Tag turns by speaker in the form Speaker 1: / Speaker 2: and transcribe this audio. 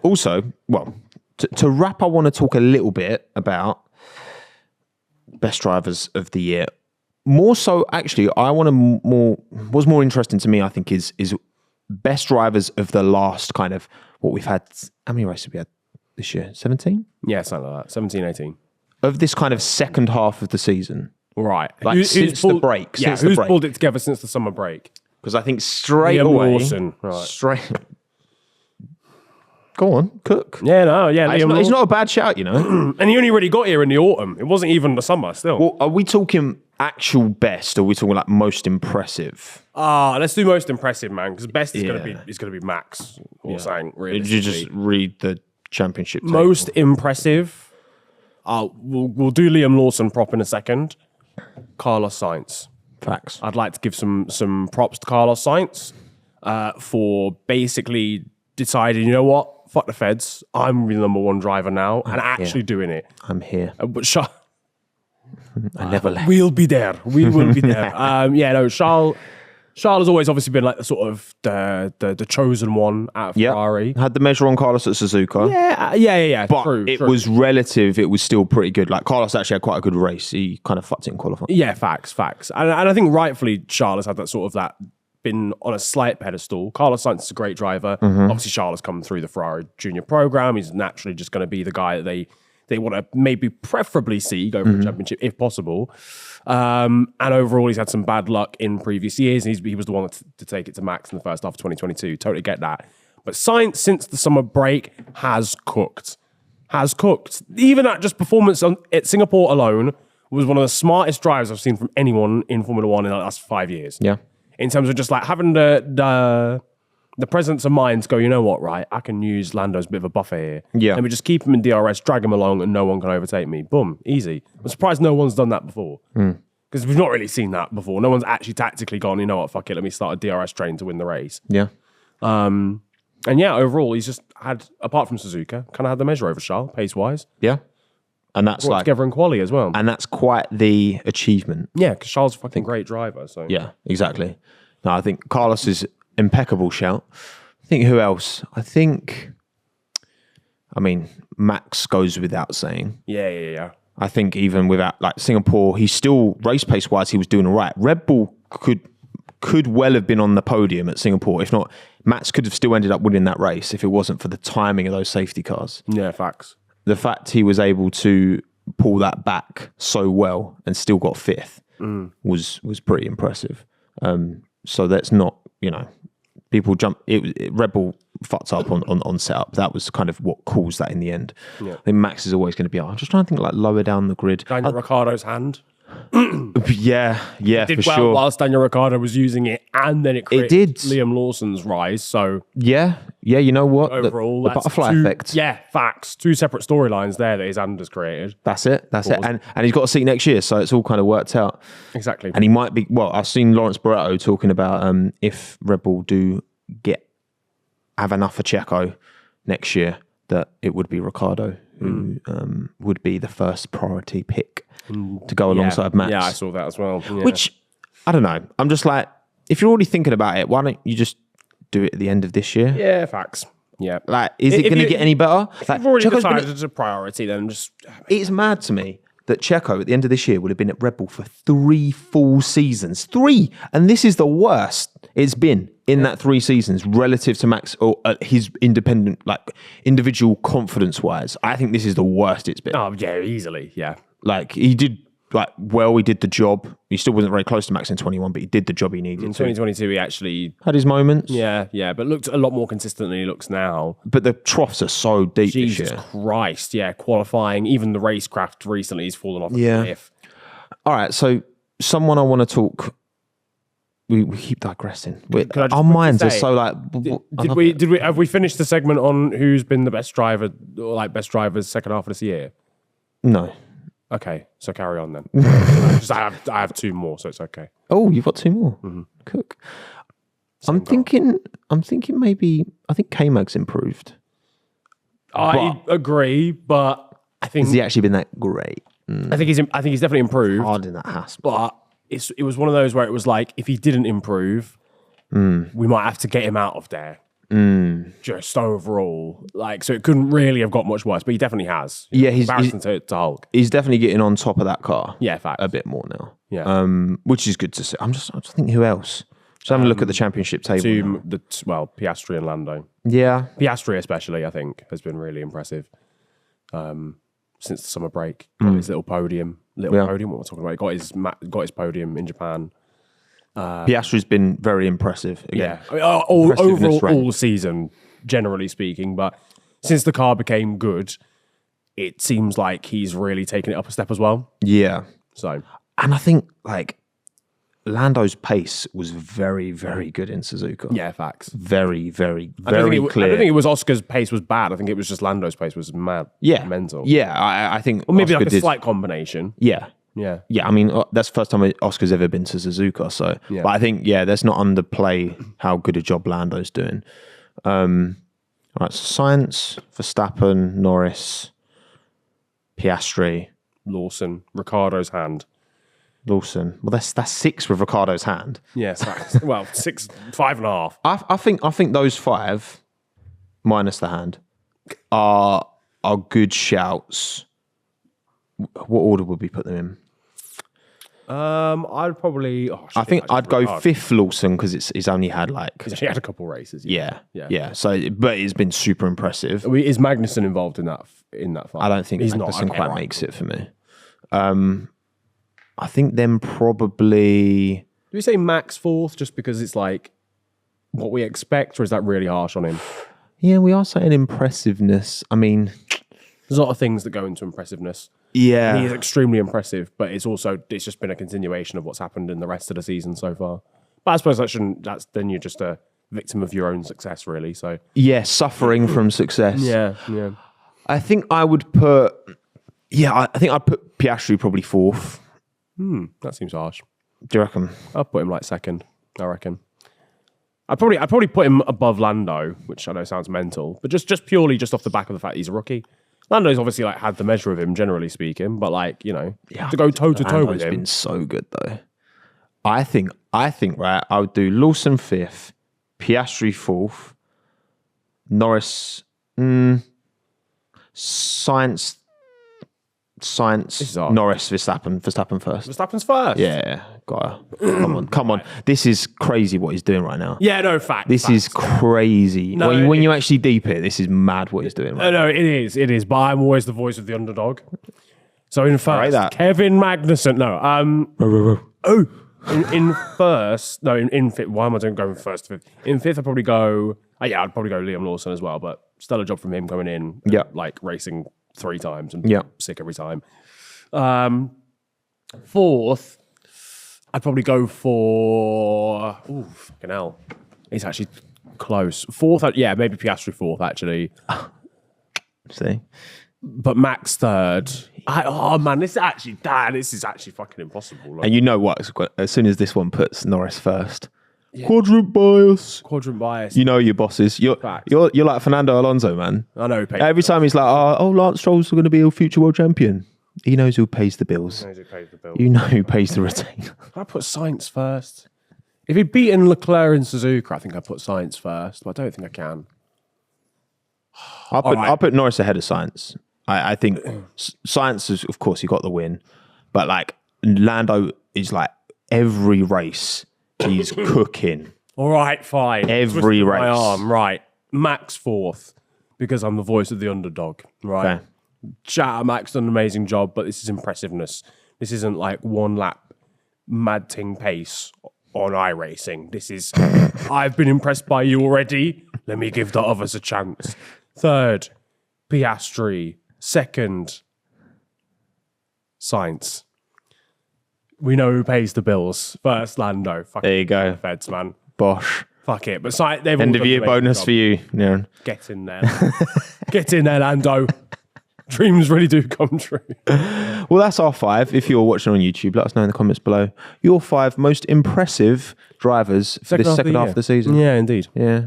Speaker 1: Also, well, to wrap, I want to talk a little bit about best drivers of the year. More so, actually, what's more interesting to me, I think, is best drivers of the last kind of what we've had. How many races have we had this year? 17?
Speaker 2: Yeah, something like that. 17, 18.
Speaker 1: Of this kind of second half of the season.
Speaker 2: Right.
Speaker 1: Like since the break.
Speaker 2: Yeah, who's pulled it together since the summer break?
Speaker 1: Because I think straight
Speaker 2: Liam
Speaker 1: away...
Speaker 2: Lawson. Right.
Speaker 1: Go on, Cook.
Speaker 2: Yeah, no, yeah.
Speaker 1: It's not a bad shout, you know.
Speaker 2: And he only really got here in the autumn. It wasn't even the summer still.
Speaker 1: Well, are we talking actual best, or are we talking like most impressive?
Speaker 2: Let's do most impressive, man, because best is gonna be Max or something. Really,
Speaker 1: Did you just read the championship table?
Speaker 2: Most impressive. We'll do Liam Lawson prop in a second. Carlos Sainz.
Speaker 1: Facts.
Speaker 2: I'd like to give some props to Carlos Sainz for basically deciding, you know what, fuck the feds. I'm the number one driver now, and actually doing it.
Speaker 1: I'm here.
Speaker 2: But
Speaker 1: I never left.
Speaker 2: We'll be there. We will be there. Charles has always obviously been like the sort of the chosen one out of Ferrari.
Speaker 1: Had the measure on Carlos at Suzuka.
Speaker 2: Yeah.
Speaker 1: But
Speaker 2: true.
Speaker 1: Was relative. It was still pretty good. Like Carlos actually had quite a good race. He kind of fucked it in qualifying.
Speaker 2: Yeah, facts. And I think rightfully Charles had that sort of that been on a slight pedestal. Carlos Sainz is a great driver. Obviously, Charles has come through the Ferrari Junior program. He's naturally just going to be the guy that they want to maybe preferably see go for a championship if possible. And overall, he's had some bad luck in previous years. And he was the one to take it to Max in the first half of 2022. Totally get that. But Sainz, since the summer break, has cooked. Even that just performance at Singapore alone was one of the smartest drives I've seen from anyone in Formula One in the last 5 years.
Speaker 1: Yeah.
Speaker 2: In terms of just like having the presence of mind to go, you know what, right? I can use Lando as a bit of a buffer here.
Speaker 1: Yeah.
Speaker 2: Let me just keep him in DRS, drag him along, and no one can overtake me. Boom, easy. I'm surprised no one's done that before. Because we've not really seen that before. No one's actually tactically gone, you know what, fuck it, let me start a DRS train to win the race.
Speaker 1: Yeah.
Speaker 2: And yeah, overall, he's just had, apart from Suzuka, kind of had the measure over Charles, pace-wise.
Speaker 1: Yeah. And that's
Speaker 2: Brought together in quali as well.
Speaker 1: And that's quite the achievement.
Speaker 2: Yeah, because Charles is a fucking great driver. So
Speaker 1: Yeah, exactly. No, I think Carlos is impeccable shout. I think who else? Max goes without saying.
Speaker 2: Yeah.
Speaker 1: I think even without like Singapore, he's still race pace wise, he was doing all right. Red Bull could well have been on the podium at Singapore. If not, Max could have still ended up winning that race if it wasn't for the timing of those safety cars.
Speaker 2: Yeah, facts.
Speaker 1: The fact he was able to pull that back so well and still got fifth was pretty impressive. So that's not, people jump. Red Bull fucked up on setup. That was kind of what caused that in the end.
Speaker 2: Yeah.
Speaker 1: I think Max is always going to be. I'm just trying to think like lower down the grid.
Speaker 2: Daniel Ricciardo's hand.
Speaker 1: Yeah,
Speaker 2: Did
Speaker 1: for
Speaker 2: well
Speaker 1: sure.
Speaker 2: whilst Daniel Ricciardo was using it, and then it created Liam Lawson's rise. So
Speaker 1: yeah. You know what?
Speaker 2: Overall,
Speaker 1: the
Speaker 2: that's
Speaker 1: butterfly effect.
Speaker 2: Yeah, facts. Two separate storylines there that his hand has created.
Speaker 1: That's it. And he's got a seat next year, so it's all kind of worked out.
Speaker 2: Exactly.
Speaker 1: And he might be. Well, I've seen Lawrence Barretto talking about if Red Bull do have enough for Checo next year, that it would be Ricciardo who would be the first priority pick to go alongside Max.
Speaker 2: Yeah, I saw that as well. Yeah.
Speaker 1: Which, I don't know. I'm just like, if you're already thinking about it, why don't you just do it at the end of this year?
Speaker 2: Yeah, facts. Yeah.
Speaker 1: Like, is it going to get any better?
Speaker 2: If you've already decided it's a priority, then just...
Speaker 1: It's mad to me that Checo at the end of this year would have been at Red Bull for 3 full seasons. 3! And this is the worst it's been in that 3 seasons relative to Max or his independent, like individual confidence-wise. I think this is the worst it's been.
Speaker 2: Oh, yeah, easily, yeah.
Speaker 1: Like, he did the job. He still wasn't very close to Max in 21, but he did the job he needed.
Speaker 2: In 2022, he actually...
Speaker 1: had his moments.
Speaker 2: Yeah, but looked a lot more consistent than he looks now.
Speaker 1: But the troughs are so deep
Speaker 2: Jesus
Speaker 1: this year.
Speaker 2: Christ, yeah. Qualifying, even the racecraft recently has fallen off a cliff.
Speaker 1: All right, so someone I want to talk... We keep digressing. Our minds are so like...
Speaker 2: Have we finished the segment on who's been the best driver, or like best drivers second half of this year?
Speaker 1: No.
Speaker 2: Okay, so carry on then. I have 2 more, so it's okay.
Speaker 1: Oh, you've got 2 more. Mm-hmm. Cook. I'm thinking maybe. I think K-Mag's improved.
Speaker 2: I agree, but I think
Speaker 1: has he actually been that great?
Speaker 2: I think he's definitely improved.
Speaker 1: Hard in that hasp,
Speaker 2: but it was one of those where it was like if he didn't improve, we might have to get him out of there. just overall. Like, so it couldn't really have got much worse, but he definitely has.
Speaker 1: Yeah,
Speaker 2: Comparison to Hulk.
Speaker 1: he's definitely getting on top of that car.
Speaker 2: Yeah, fact.
Speaker 1: A bit more now.
Speaker 2: Yeah.
Speaker 1: Which is good to see. I'm just thinking who else. Just having a look at the championship table.
Speaker 2: Piastri and Lando.
Speaker 1: Yeah.
Speaker 2: Piastri especially, I think, has been really impressive since the summer break. Got his little podium. Podium, what we're talking about. Got his podium in Japan.
Speaker 1: Piastri's been very impressive. Again.
Speaker 2: Yeah. I mean, overall, all season, generally speaking. But since the car became good, it seems like he's really taken it up a step as well.
Speaker 1: Yeah.
Speaker 2: So,
Speaker 1: and I think, like, Lando's pace was very, very good in Suzuka.
Speaker 2: yeah, facts.
Speaker 1: Very, very,
Speaker 2: I
Speaker 1: very clear.
Speaker 2: I don't think it was Oscar's pace was bad. I think it was just Lando's pace was mad.
Speaker 1: Yeah.
Speaker 2: Mental.
Speaker 1: Yeah, I think.
Speaker 2: Or maybe
Speaker 1: Oscar
Speaker 2: like a slight combination.
Speaker 1: Yeah.
Speaker 2: Yeah.
Speaker 1: Yeah, I mean, that's the first time Oscar's ever been to Suzuka. So,
Speaker 2: Yeah.
Speaker 1: But I think, let's not underplay how good a job Lando's doing. All right, so Sainz, Verstappen, Norris, Piastri,
Speaker 2: Lawson, Ricardo's hand.
Speaker 1: Lawson. Well, that's 6 with Ricardo's hand.
Speaker 2: Yes. Well, 6, 5.5.
Speaker 1: I think those 5, minus the hand, are good shouts. What order would we put them in?
Speaker 2: I'd probably.
Speaker 1: I think I'd go 5th Lawson because he's only had like.
Speaker 2: He had a couple races.
Speaker 1: Yeah. So, but it's been super impressive.
Speaker 2: Is Magnussen involved in that fight?
Speaker 1: I don't think
Speaker 2: he's
Speaker 1: Magnussen
Speaker 2: not.
Speaker 1: quite makes it for me. I think then probably.
Speaker 2: Do we say Max 4th just because it's like what we expect, or is that really harsh on him?
Speaker 1: Yeah, we are saying impressiveness. I mean,
Speaker 2: there's a lot of things that go into impressiveness.
Speaker 1: Yeah,
Speaker 2: He is extremely impressive, but it's just been a continuation of what's happened in the rest of the season so far. But I suppose then you're just a victim of your own success, really. So
Speaker 1: suffering from success.
Speaker 2: Yeah.
Speaker 1: I think I would put. Yeah, I think I'd put Piastri probably 4th.
Speaker 2: That seems harsh.
Speaker 1: Do you reckon?
Speaker 2: I'll put him like 2nd, I reckon. I'd probably put him above Lando, which I know sounds mental, but just purely just off the back of the fact he's a rookie. Lando's obviously like had the measure of him, generally speaking, but like, to go toe to toe with him.
Speaker 1: He's been so good though. I think right, I would do Lawson 5th, Piastri 4th, Norris, Sainz, Norris, Verstappen first.
Speaker 2: Verstappen's first.
Speaker 1: Yeah, come on. This is crazy what he's doing right now.
Speaker 2: Yeah, no, fact.
Speaker 1: This is crazy.
Speaker 2: No,
Speaker 1: when you actually deep it, this is mad what he's doing right now.
Speaker 2: No, it is. But I'm always the voice of the underdog. So in first, Kevin Magnussen. No, in first. No, in fifth. Why am I going first to 5th? In 5th, I'd probably go. I'd probably go Liam Lawson as well. But still a job from him coming in.
Speaker 1: Yeah,
Speaker 2: like racing 3 times and sick every time. 4th, I'd probably go for. Ooh, fucking hell. He's actually close. 4th, maybe Piastri 4th, actually.
Speaker 1: See?
Speaker 2: But Max 3rd. This is actually fucking impossible. Like,
Speaker 1: and you know what? As soon as this one puts Norris first. Yeah. Quadrant bias. You know your bosses. You're like Fernando Alonso, man.
Speaker 2: I know.
Speaker 1: Every time he's like, Lance Stroll's going to be a future world champion. He knows who pays the bills. You know who pays the retainer.
Speaker 2: I put Sainz first. If he'd beaten Leclerc and Suzuka, I think I'd put Sainz first, but I don't think I can.
Speaker 1: I'll put Norris ahead of Sainz. I think Sainz is, of course, he got the win, but like Lando is like every race he's cooking.
Speaker 2: All right, fine.
Speaker 1: Every race.
Speaker 2: My arm, right. Max 4th because I'm the voice of the underdog, right? Okay. Shout out Max, done an amazing job, but this is impressiveness. This isn't like 1 lap mad ting pace on iRacing. This is, I've been impressed by you already. Let me give the others a chance. 3rd, Piastri. 2nd, Sainz. We know who pays the bills. First, Lando.
Speaker 1: There you go.
Speaker 2: Feds, man.
Speaker 1: Bosh.
Speaker 2: Fuck it. But they've
Speaker 1: End of year bonus job. For you, Niran.
Speaker 2: Get in there. Get in there, Lando. Dreams really do come true.
Speaker 1: Well, that's our 5. If you're watching on YouTube, let us know in the comments below your 5 most impressive drivers for this second half of the season.
Speaker 2: Yeah, indeed.
Speaker 1: Yeah.